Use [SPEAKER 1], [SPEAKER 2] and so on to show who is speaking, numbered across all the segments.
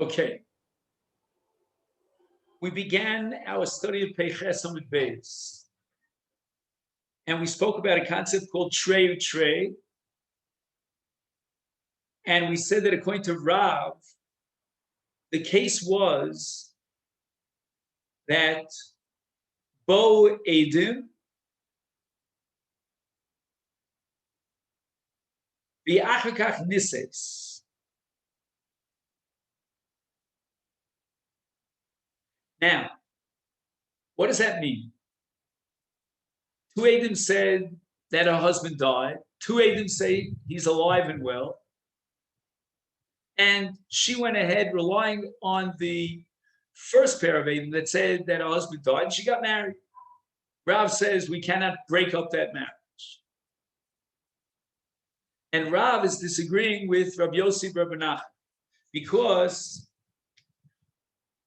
[SPEAKER 1] Okay. We began our study of Peiches Amud Beis, and we spoke about a concept called Trey Utrey, and we said that according to Rav, the case was that Bo Edim v'achakach nises. Now, what does that mean? Two Edim said that her husband died. Two Edim say he's alive and well. And she went ahead relying on the first pair of Edim that said that her husband died, and she got married. Rav says we cannot break up that marriage. And Rav is disagreeing with Rabbi Yossi Rabbi Nachman because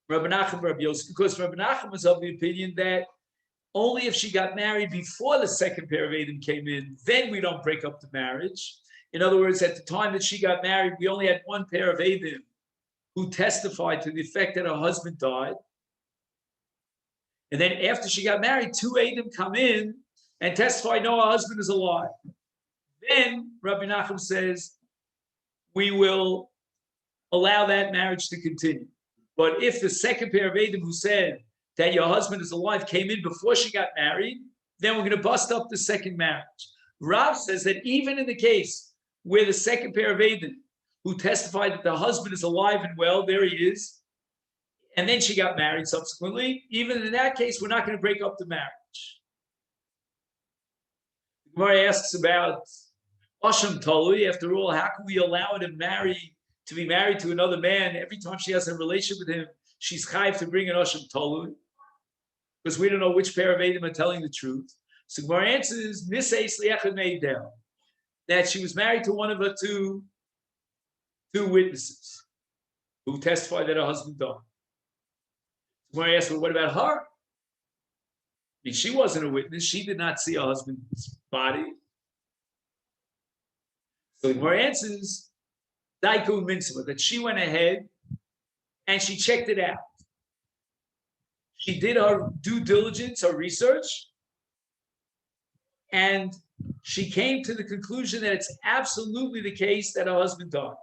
[SPEAKER 1] Rabbi Nachman was of the opinion that only if she got married before the second pair of Edim came in, then we don't break up the marriage. In other words, at the time that she got married, we only had one pair of Edim who testified to the effect that her husband died. And then after she got married, two Edim come in and testify, no, her husband is alive. Then Rabbi Nachman says, we will allow that marriage to continue. But if the second pair of Edim who said that your husband is alive came in before she got married, then we're going to bust up the second marriage. Rav says that even in the case where the second pair of Edim who testified that the husband is alive and well, there he is, and then she got married subsequently, even in that case, we're not going to break up the marriage. The Gemara asks about Asham Tolui. After all, how can we allow her to be married to another man? Every time she has a relationship with him, she's chayiv to bring an Asham Tolui, because we don't know which pair of Edim are telling the truth. So Gemara answers, that she was married to one of her two witnesses who testified that her husband died. Gemara asks, well, what about her? I mean, she wasn't a witness. She did not see her husband's body. So the Gemara answers, Daiku Minsima, that she went ahead and she checked it out. She did her due diligence, her research, and she came to the conclusion that it's absolutely the case that her husband died.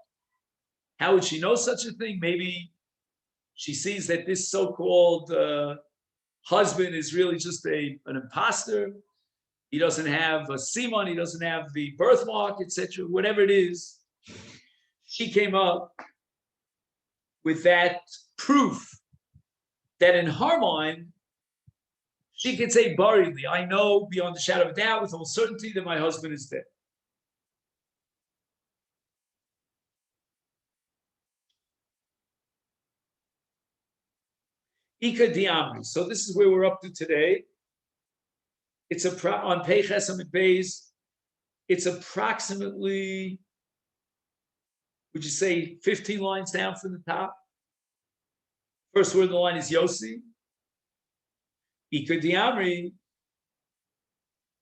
[SPEAKER 1] How would she know such a thing? Maybe she sees that this so-called husband is really just an imposter. He doesn't have a simon, he doesn't have the birthmark, etc. Whatever it is, she came up with that proof that in her mind, she could say baridly, I know beyond the shadow of a doubt with all certainty that my husband is dead. Ika diamri. So this is where we're up to today. It's on Peiches Amud Beis. It's approximately, would you say, 15 lines down from the top? First word in the line is Yossi. Ika diamri.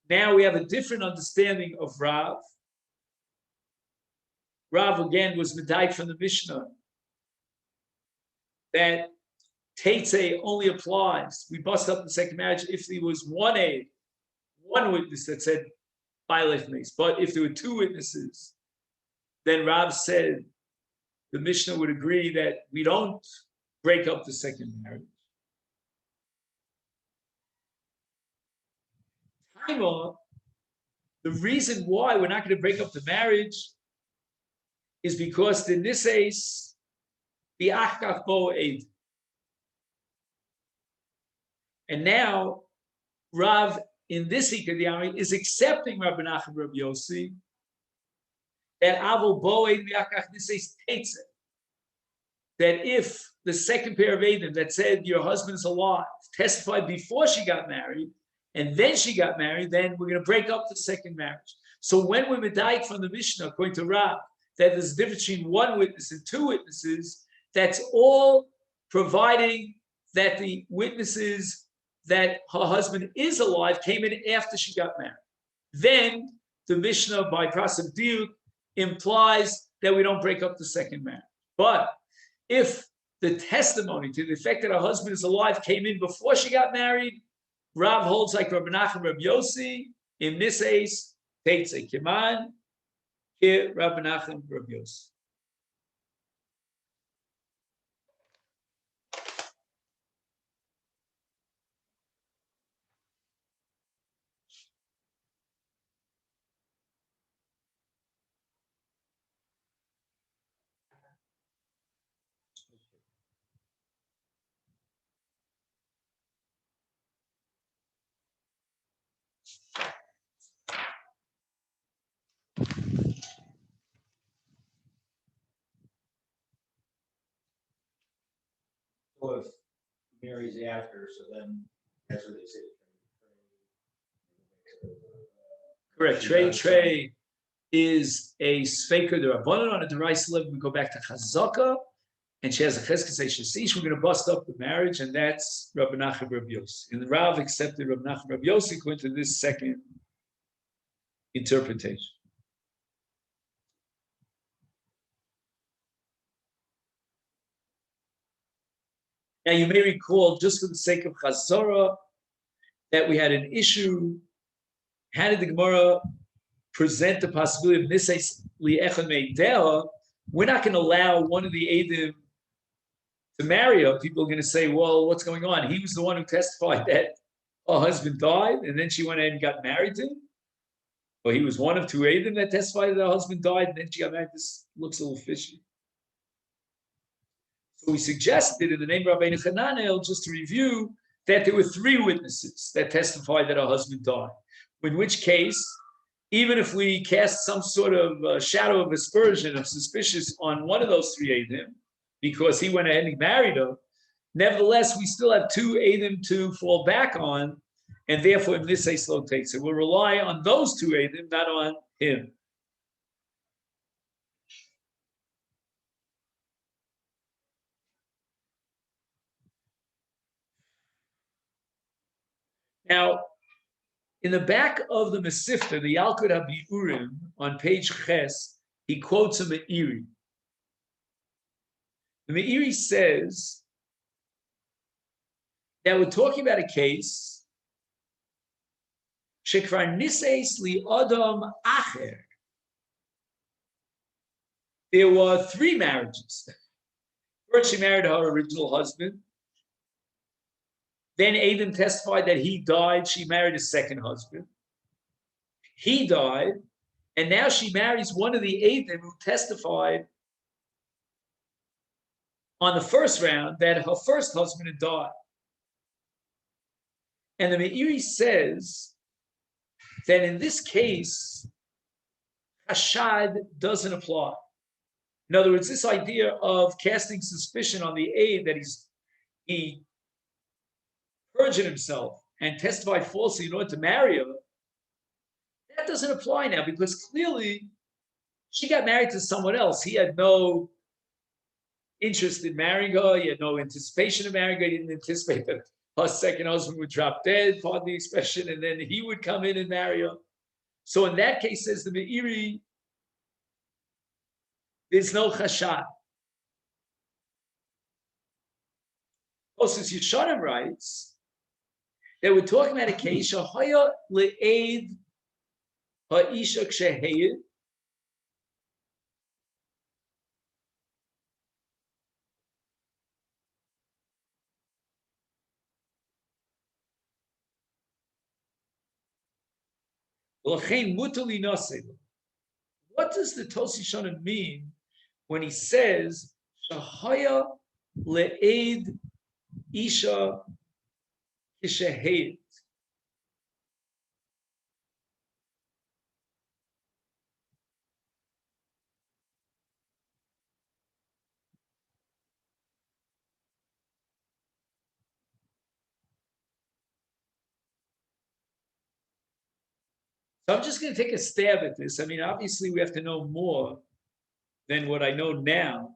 [SPEAKER 1] Now we have a different understanding of Rav. Rav again was medayik from the Mishnah that Teitze only applies. We bust up the second marriage if there was one witness that said Bailech Mace. But if there were two witnesses, then Rav said the Mishnah would agree that we don't break up the second marriage. The reason why we're not going to break up the marriage is because the Niseis bi'achkach bo eid. And now Rav in this Ikadiyami is accepting Rabbi Nachman Rabbi Yossi that Avol bo eid bi'achkach Niseis teitze. That if the second pair of Eidim that said your husband's alive testified before she got married, and then she got married, then we're going to break up the second marriage. So when we're medayik from the Mishnah, according to Rav, that there's a difference between one witness and two witnesses, that's all providing that the witnesses that her husband is alive came in after she got married. Then the Mishnah, by Prasad Diuk, implies that we don't break up the second marriage. But if the testimony to the effect that her husband is alive came in before she got married, Rav holds like Rabbi Nachman Rabbi Yossi, in this case, Teitze Kiman, here Rabbi Nachman Rabbi Yossi.
[SPEAKER 2] So if Mary's after, so then that's what they say.
[SPEAKER 1] Correct. Trey is a Sveika D'Rabbanan on a Derais level. We go back to Chazaka, and she has a Cheskes Shasish. We're going to bust up the marriage, and that's Rabbi Nachman Rabbi Yossi. And the Rav accepted Rabbi Nachman Rabbi Yossi according to this second interpretation. Now, you may recall, just for the sake of Chazara, that we had an issue. How did the Gemara present the possibility of Niseis Li'echad Meideha? We're not going to allow one of the Eidim to marry her. People are going to say, well, what's going on? He was the one who testified that her husband died, and then she went ahead and got married to him. Or he was one of two Eidim that testified that her husband died, and then she got married. This looks a little fishy. So we suggested in the name of Rabbeinu Hananel, just to review, that there were three witnesses that testified that her husband died. In which case, even if we cast some sort of shadow of aspersion, of suspicious on one of those three Eidim, because he went ahead and married her, nevertheless, we still have two Eidim to fall back on, and therefore, in this case, slow takes it. We'll rely on those two Eidim, not on him. Now, in the back of the Mesifta, the Yalkut HaBi'urim, on page Ches, he quotes a Meiri. The Meiri says that we're talking about a case, Shekvar Niseis Li Adam Acher. There were three marriages. First, she married her original husband. Then Eidim testified that he died. She married a second husband. He died, and now she marries one of the Eidim who testified on the first round that her first husband had died. And the Meiri says that in this case, Hashad doesn't apply. In other words, this idea of casting suspicion on the Eid that he perjured himself and testified falsely in order to marry her, that doesn't apply now, because clearly she got married to someone else. He had no interest in marrying her. He had no anticipation of marrying her. He didn't anticipate that her second husband would drop dead, pardon the expression, and then he would come in and marry her. So in that case, says the Meiri, there's no chashad. Osas Yeshanim writes that we're talking about a case, Shahaya le'ed ha'isha k'sheheyed, l'chein mutali naseh. What does the Tosi Shonim mean when he says Shahaya le'ed isha k'sheheyed? So I'm just going to take a stab at this. I mean, obviously, we have to know more than what I know now.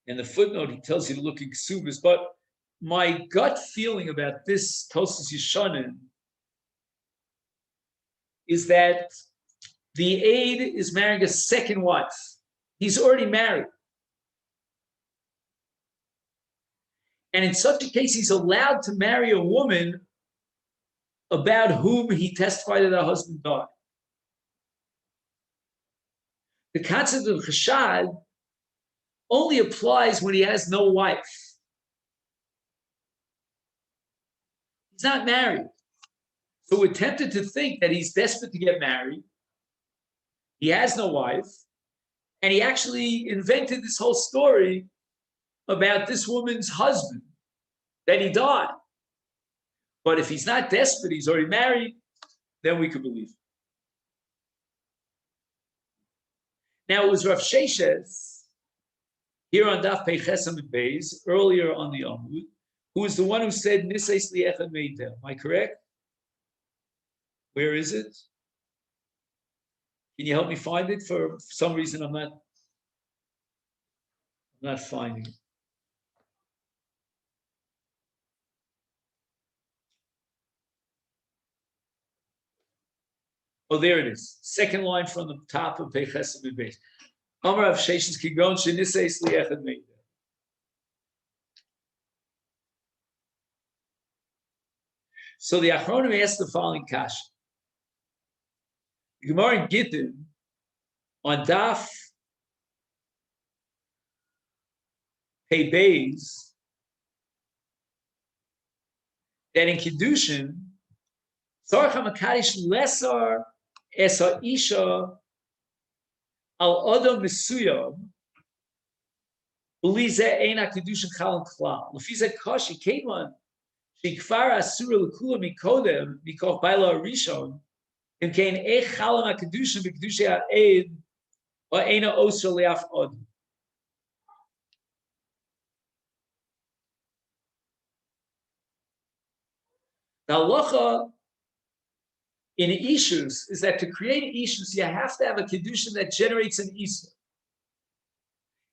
[SPEAKER 1] And the footnote, he tells you to look at Ksubas. But my gut feeling about this Tosas Yeshanim is that the Eid is marrying a second wife. He's already married. And in such a case, he's allowed to marry a woman about whom he testified that her husband died. The concept of chashad only applies when he has no wife. He's not married. So we're tempted to think that he's desperate to get married. He has no wife. And he actually invented this whole story about this woman's husband, that he died. But if he's not desperate, he's already married, then we could believe. Now it was Rav Sheshes, here on Daf Peiches Amud Beis, earlier on the Amud, who was the one who said, Niseis li'echad meidel. Am I correct? Where is it? Can you help me find it? For some reason, I'm not finding it. Oh, there it is. Second line from the top of Peiches Amud Beis. Amar Rav Sheshes Kigon Sheniseis li'echad meidel. So the Achronim asked the following kasha. The Gemara in Gittin on Daf Pei Beis that in Kiddushin, Tzarech HaMakadosh lesar es ha'isha al adam mesuyam b'li zeh ein ha'kiddushin chal klal. Lefi zeh kashi keiman shikfar asura l'kula mikodem mikoch baila rishon im kein ech chalam ha'kiddushin b'kiddushin ha'ed or eina osra le'af adam. The halacha in Ishus is that to create Ishus, you have to have a Kedushin that generates an Isa.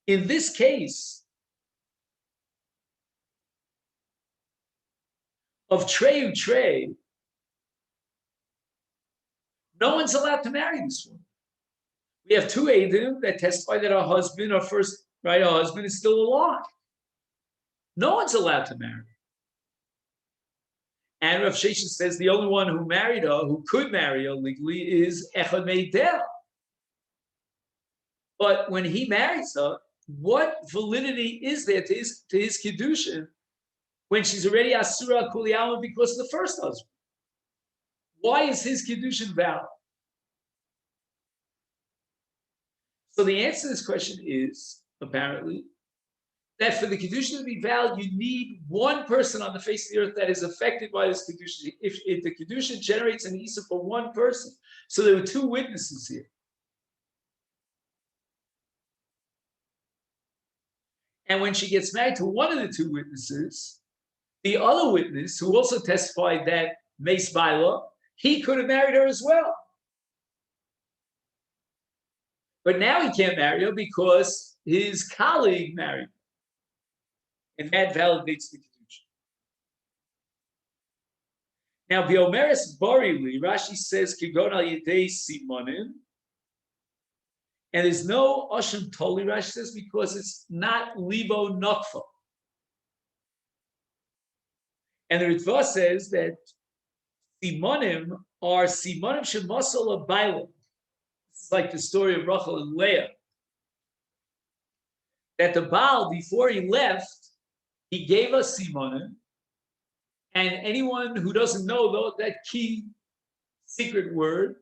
[SPEAKER 1] In this case, of Treyu Trey, no one's allowed to marry this woman. We have two Eidim that testify that her husband, her husband is still alive. No one's allowed to marry. And Rav Sheshes says the only one who married her, who could marry her legally, is Echad Meidel. But when he marries her, what validity is there to his Kiddushin when she's already Asura Kuliyama because of the first husband? Why is his Kiddushin valid? So the answer to this question is, apparently, that for the Kiddushin to be valid, you need one person on the face of the earth that is affected by this Kiddushin. If the Kiddushin generates an Isa for one person, so there were two witnesses here. And when she gets married to one of the two witnesses, the other witness, who also testified that Meis Baila, he could have married her as well. But now he can't marry her because his colleague married her. And that validates the Kedusha. Now, Biomeris Barili, Rashi says, Kigon al Yedei Simonim, and there's no Oshim Toli, Rashi says, because it's not Libo Nokfa. And the Ritva says that Simonim are Simonim Shemasol Abailim. It's like the story of Rachel and Leah. That the Baal, before he left, he gave us Simonim, and anyone who doesn't know that key secret word,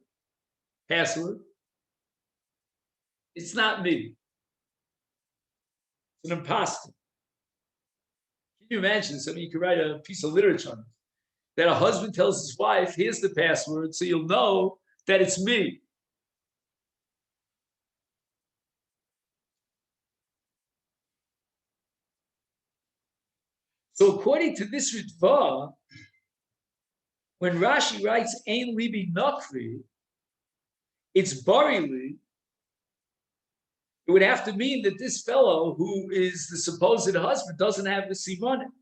[SPEAKER 1] password, it's not me. It's an imposter. Can you imagine? You could write a piece of literature on it. That a husband tells his wife, here's the password, so you'll know that it's me. So according to this Ritva, when Rashi writes Ein Libi Nokvi, it's Barili. It would have to mean that this fellow, who is the supposed husband, doesn't have the Simonim.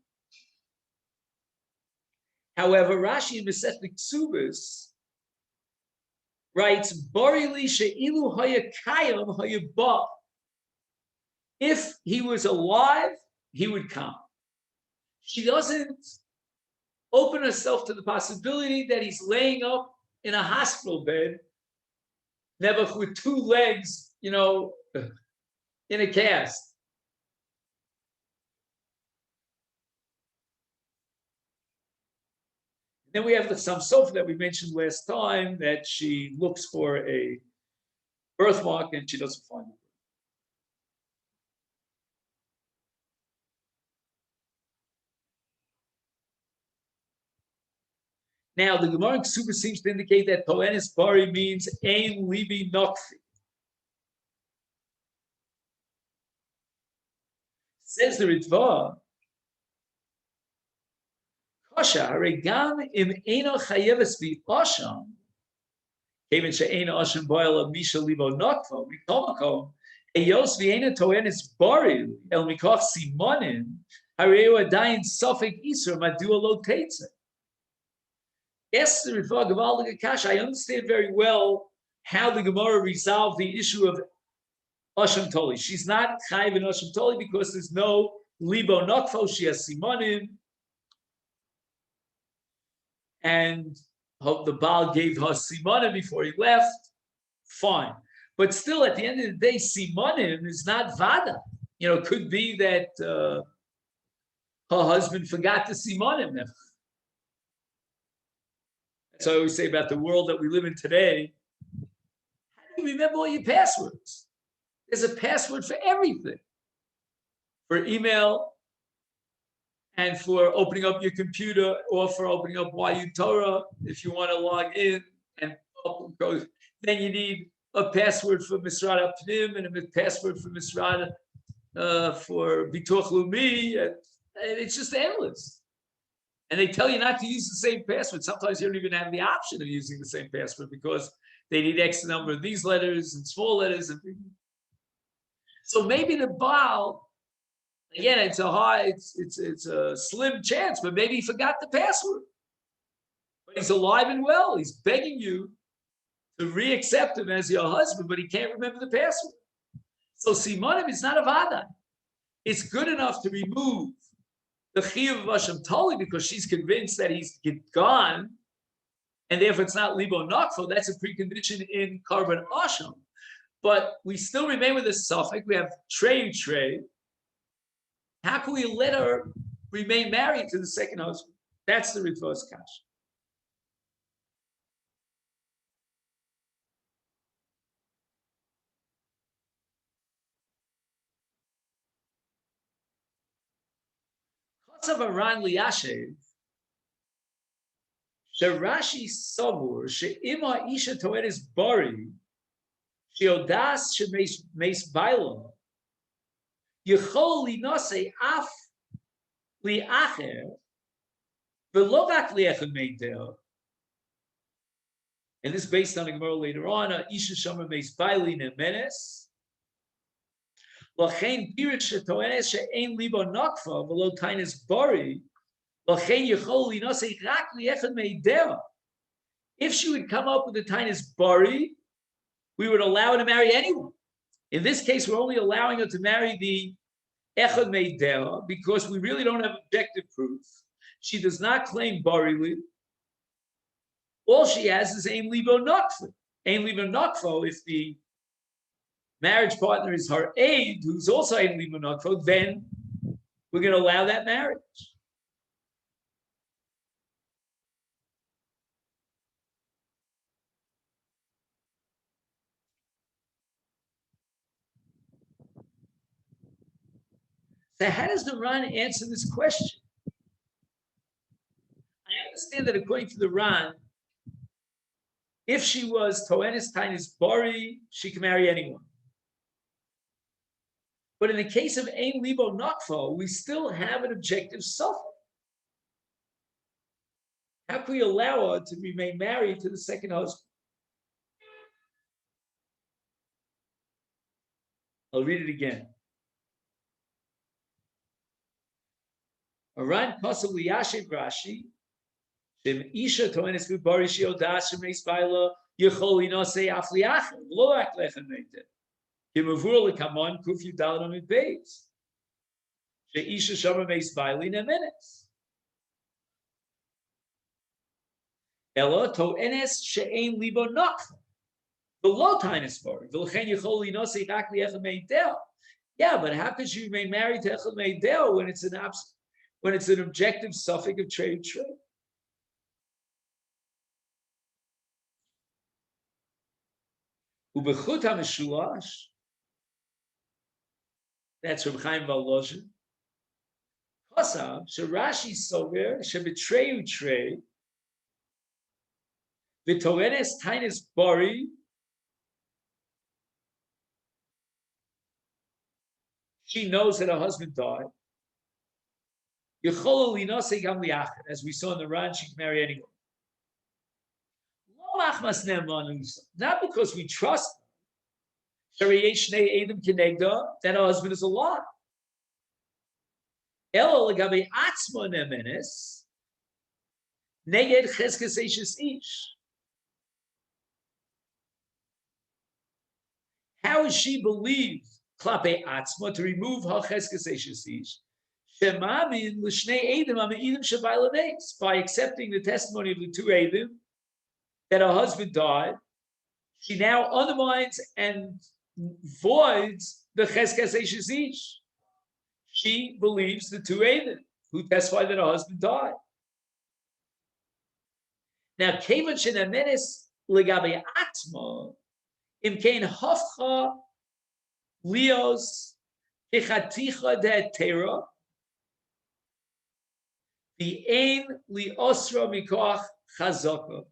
[SPEAKER 1] However, Rashi in Masedhet Yevamot writes Barili she'ilu haya kayam haya ba. If he was alive, he would come. she doesn't open herself to the possibility that he's laying up in a hospital bed, never with two legs, in a cast. Then we have the Samsofa that we mentioned last time, that she looks for a birthmark and she doesn't find it. Now, the Gemara in Ksuba seems to indicate that Toenis Bari means Ein Libi Nokfi. Says the Ritva, Kosha, Haregam im Eino Chayeves Bi Osham, Kevin She'eino Osham Boil of Misha Libo Nokfo, Mikomako, Eyos Vienna Toenis Bari, El Mikoch Simonin, Hareu Adayin Sofik Isra, Madua Lo Teitze. Yes, the Ritva Gavaldic Akash, I understand very well how the Gemara resolved the issue of Osham Toli. She's not Chayiv in Osham Toli because there's no Libo Nokfo, she has Simonim, and the Baal gave her Simonim before he left, fine. But still, at the end of the day, Simonim is not Vada. It could be that her husband forgot the Simonim. So I always say about the world that we live in today, how do you remember all your passwords? There's a password for everything. For email, and for opening up your computer, or for opening up YU Torah, if you want to log in and open, then you need a password for Misrad Apnim and a password for Misrad for Bituach Lumi, and it's just endless. And they tell you not to use the same password. Sometimes you don't even have the option of using the same password because they need X number of these letters and small letters. So maybe the Baal, again, it's a slim chance, but maybe he forgot the password. But he's alive and well. He's begging you to re-accept him as your husband, but he can't remember the password. So Simonim is not a Vada. It's good enough to remove the Chiyuv of Osham Toli because she's convinced that he's gone, and therefore it's not Libo Nokfo. That's a precondition in Karban Osham. But we still remain with a suffix. We have Trey. How can we let her remain married to the second husband? That's the Ritva's Kash. Of Aran Liyashev, Sherashi Sabur, She'ima Isha Toeris Bari, Sheodas Shemeis Bailo, Yechol Linose Af Liacher, Velovak Liacher Meidel. And this is based on a Gemara later on, Isha Shomer Meis Baili Nemenes. If she would come up with a tainis bari, we would allow her to marry anyone. In this case, we're only allowing her to marry the echad meidera because we really don't have objective proof. She does not claim bari. All she has is ein libo nokfo. Ein libo nokfo, if the marriage partner is her aide, who's also in limonokfo, then we're going to allow that marriage. So how does the Ran answer this question? I understand that according to the Ran, if she was Toenis Tainis Bari, she can marry anyone. But in the case of Ein Libo Nokfo, we still have an objective suffix. How can we allow her to remain married to the second husband? I'll read it again. Aran Kosav Liyashev Rashi, Shem Isha Toenis Bari Sheodas Shemeis Baila Yechol Inose Af Liacher Lo Ak Lechem Meideh. Sheisha shama meis baili nemenes. Ella to enes she'ein libo nakfa. The low tinus for Vilchen yichol linosei chakli echad meidel. Yeah, but how could you remain married to echad meidel when it's an objective suffix of trade? Ubechut hamishulash. That's from Chaim Volozhin. Kosav sherashi sover shebetreyu trey v'torenes tainis bari. She knows that her husband died. As we saw in the Ran, she can marry anyone. Not because we trust that her husband is alive. How is she believed klape atzma to remove her cheskes eishes ish? By accepting the testimony of the two Eidim that her husband died, she now undermines and voids the cheskes eishes ish. She believes the two Eidim who testified that her husband died. Now, kevan shenemenes legabe atma imkein hafcha lios ichaticha de tera the ain li osra mikoach chazaka.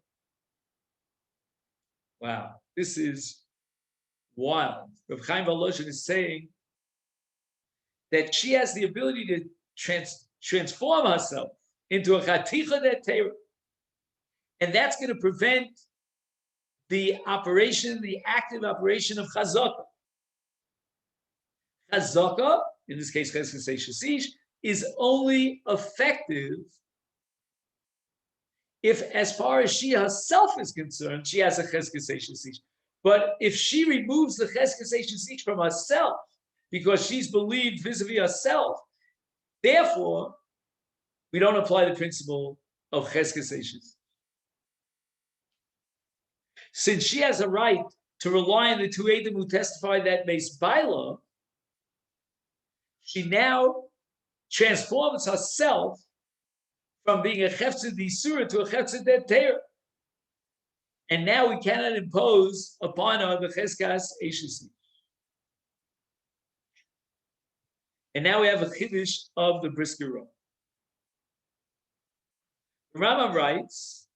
[SPEAKER 1] Wow, this is wild. Rav Chaim Volozhin is saying that she has the ability to transform herself into a chaticha de tera, and that's going to prevent the active operation of chazaka. Chazaka, in this case, cheskes eishes ish, is only effective if, as far as she herself is concerned, she has a cheskes eishes ish. But if she removes the cheskes eishes ish from herself, because she's believed vis-a-vis herself, therefore, we don't apply the principle of cheskes eishes. Since she has a right to rely on the two Eidim who testified that Meis Baila, she now transforms herself from being a cheftzah d'isura to a cheftzah d'teira. And now we cannot impose upon her the cheskas eishes. And now we have a chiddush of the Brisker Rov. The Rambam writes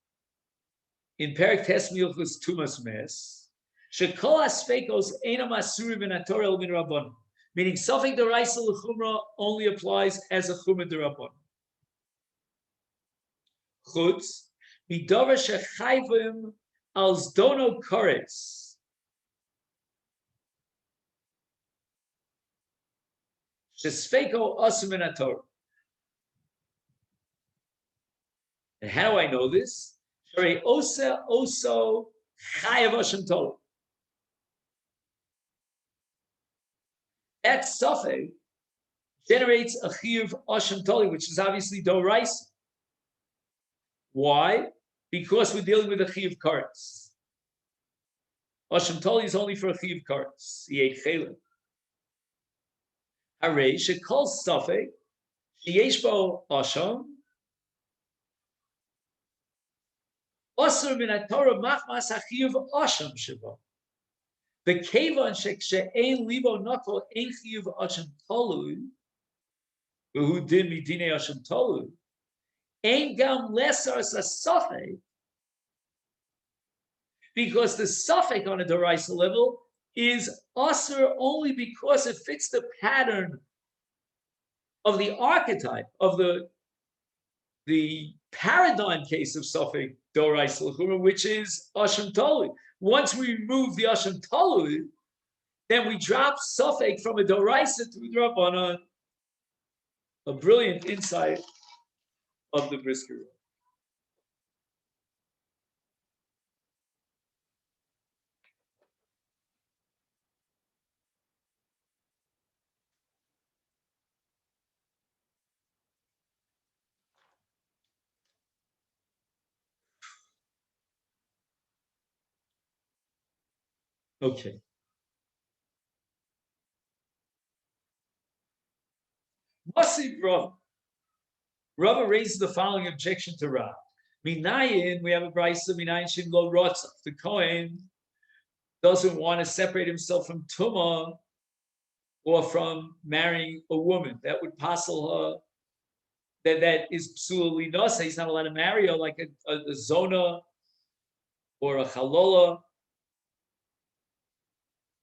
[SPEAKER 1] in Perek Tes Milchus Tumas Mes, Shekol asfekos einam asurim v'natorah el min rabbanon. Meaning, Safek D'Oraisa L'Chumra only applies as a Chumra D'Rabbanan. Chutz, Midavar Shechayvim Al Zdono Koretz. Shesfeko Asum in Torah. And how do I know this? Sharei Osa Oso Chayav Hashem Torah. That suffix generates a chiyuv Hashem Toli, which is obviously D'Oraisa. Why? Because we're dealing with a chiyuv karetz. Hashem Toli is only for a chiyuv karetz. He ate chelik. Harei shekol suffix sheyesh bo Hashem Osur min haTorah machmas hachiyuv Hashem sheba. The kevan she'ein libo nakol ein chiyuv Hashem Toli, who did midinei Hashem Toli, ein gam lesar sasafek, because the suffix on a D'Oraisa level is asur only because it fits the pattern of the archetype of the paradigm case of suffix D'Oraisa, which is Hashem Toli. Once we remove the Hashem Toli, then we drop suffix from a D'Oraisa to a D'Rabbanan. A brilliant insight of the Brisker Rov. Okay. Masi Rav. Rava raises the following objection to Rav. Minayin, we have a brisa, Minayin Shin Lo Rotzach. The Kohen doesn't want to separate himself from Tumah or from marrying a woman. That would passel her, that is psula linasa. He's not allowed to marry her like a zona or a chalola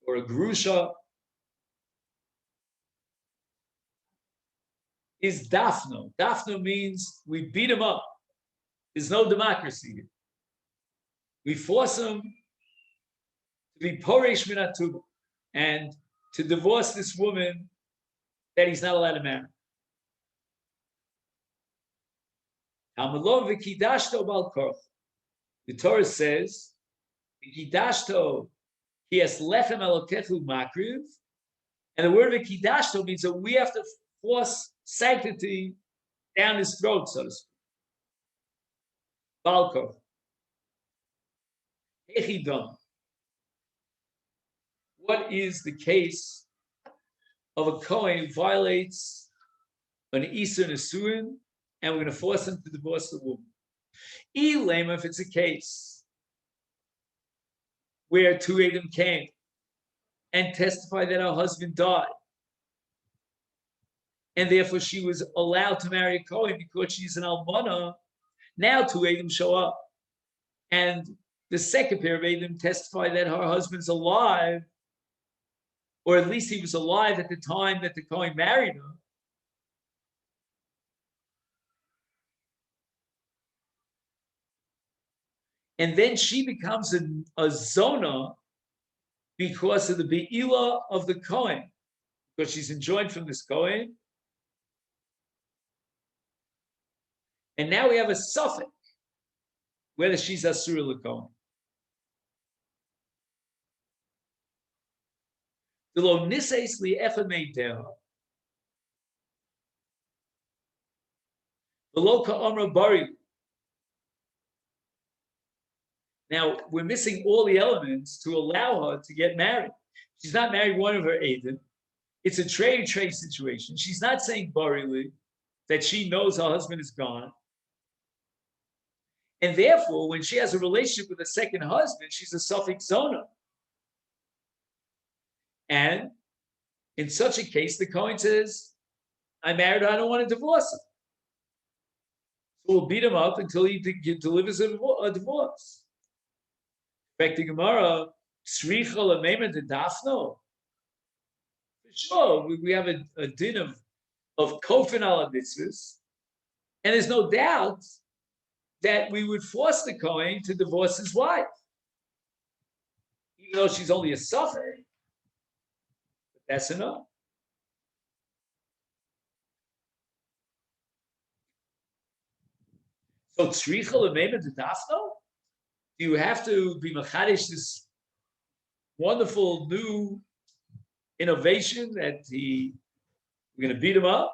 [SPEAKER 1] or a grusha. Is dafno. Dafno means we beat him up. There's no democracy here. We force him to be poresh minatub and to divorce this woman that he's not allowed to marry. The Torah says, "V'kidashto he has lechem elokechu makriv," and the word "v'kidashto" means that we have to force sanctity down his throat, so to speak. Balkov. Echidon. What is the case of a Kohen who violates an Isur Nesuin, and we're going to force him to divorce the woman? Elema, if it's a case where two Adam came and testified that her husband died, and therefore she was allowed to marry a Kohen because she's an almana. Now two Adam show up, and the second pair of Adam testify that her husband's alive, or at least he was alive at the time that the Kohen married her. And then she becomes a zona because of the be'ilah of the Kohen, because she's enjoined from this Kohen. And now we have a suffix, whether she's Asura L'Kohen. The lo niseis li'echa meideha. The lo ka'amra bari. Now, we're missing all the elements to allow her to get married. She's not married one of her Aiden. It's a trade situation. She's not saying barili that she knows her husband is gone. And therefore, when she has a relationship with a second husband, she's a suffix zona. And in such a case, the Kohen says, I married her, I don't want to divorce her. So we'll beat him up until he delivers a divorce. Back to Gemara, Sricha Lamema de Dafno. For sure, we have a din of Kofin ala mitzvahs, and there's no doubt that we would force the Kohen to divorce his wife, even though she's only a suffix. But that's enough. So Tzricha Lamema de Dafno? Do you have to be machadish this wonderful new innovation that we're going to beat him up?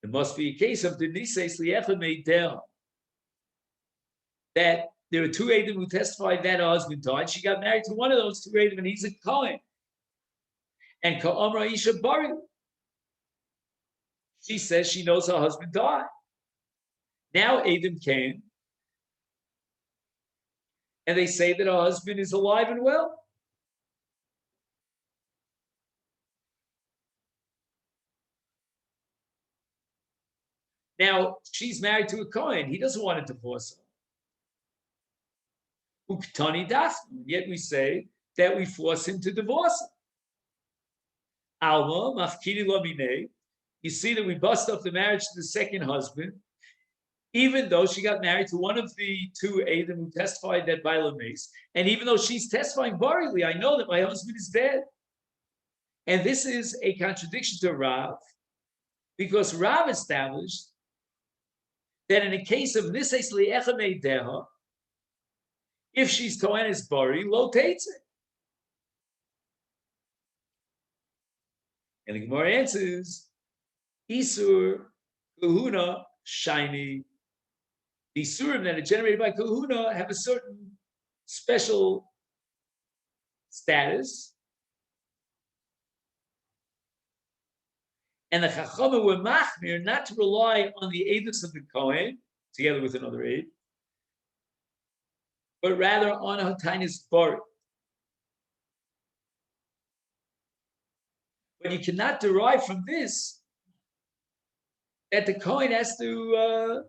[SPEAKER 1] It must be a case of the niseis li'echa meideha, that there were two Adam who testified that her husband died. She got married to one of those two Adam, and he's a Kohen. And ka'amra isha bari. She says she knows her husband died. Now Adam came, and they say that her husband is alive and well. Now, she's married to a Kohen. He doesn't want to divorce her. Uktani dafnu. Yet we say that we force him to divorce her. Alma mafkini lo minei. You see that we bust up the marriage to the second husband, even though she got married to one of the two Adam who testified that by Lames. And even though she's testifying barely, I know that my husband is dead. And this is a contradiction to Rav, because Rav established that in a case of niseis li'echa meideha, if she's Kohenes bari, lo teitze. And the Gemara answers, Isur kahuna shiny. The Isurim that are generated by kahuna have a certain special status. And the Chachamim were machmir not to rely on the aidus of the Kohen, together with another aid, but rather on a tainis bar. But you cannot derive from this that the Kohen has to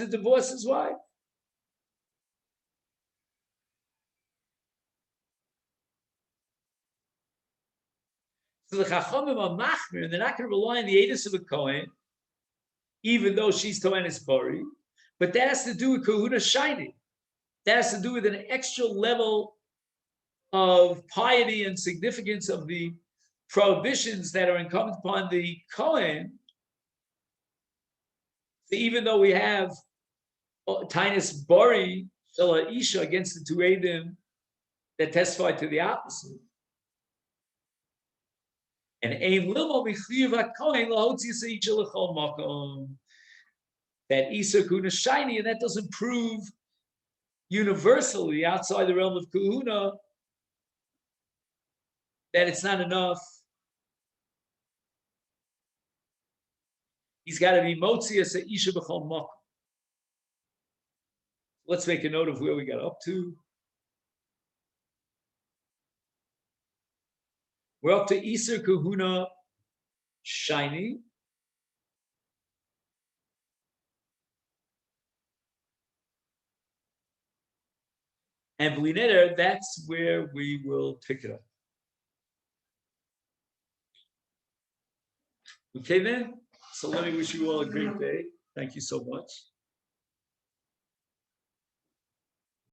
[SPEAKER 1] divorce his wife. So the Chachamim are machmir, and they're not going to rely on the aidus of a Kohen, even though she's Toenis Bari, but that has to do with Kahuna Shiny. That has to do with an extra level of piety and significance of the prohibitions that are incumbent upon the Kohen. So even though we have Tainus Bari, Shala Isha, against the two Eidim that testify to the opposite, and Ein Limo B'Chliv HaKohen L'Hotzi Seisha L'Chol Makom, that Isa Kuna Shiny, and that doesn't prove universally outside the realm of Kahuna that it's not enough. He's got to be Motzi Seisha B'Chol Makom. Let's make a note of where we got up to. We're up to Iser Kahuna Shiny. And Blineder, that's where we will pick it up. Okay then? So let me wish you all a great day. Thank you so much.